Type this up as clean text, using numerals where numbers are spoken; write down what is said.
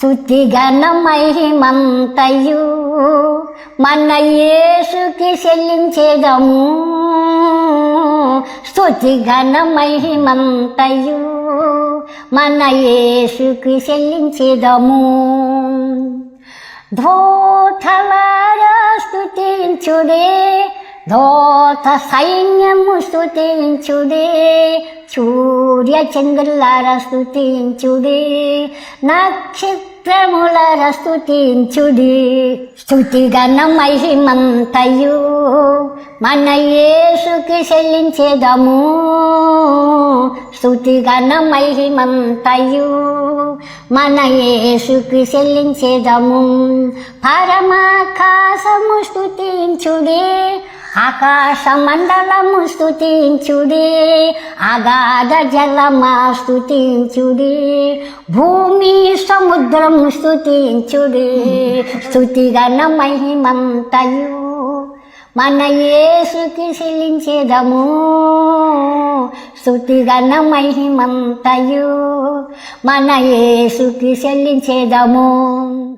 స్తుతిగణ మహిమంతయు మన యేసుకి చెల్లించేదము. స్తుతిగణ మహిమంతయు మన యేసుకి చెల్లించేదము. ధోతలారా స్తుతించుడే, ధోత సైన్యము స్తుతించుడే, సూర్య చంద్రులారా స్తుతించుడే, నక్షత్రములారా స్తుతించుడి. స్తుతిగణ మహిమంతయు మన యేసుకి చెల్లించేదము. స్తుతిగణ మహిమంతయు మన యేసుకి చెల్లించేదము. పరమాకాశము స్తుతించుడే, ఆకాశ మండలము స్తుతించుడే, అగాధ జలమా స్తుతించుడే, భూమి సముద్రము స్తుతించుడే. స్తుతిగణ మహిమంతయు మన యేసుకి చెల్లించేదము. స్తుతిగణ మహిమంతయు మన యేసుకి చెల్లించేదము.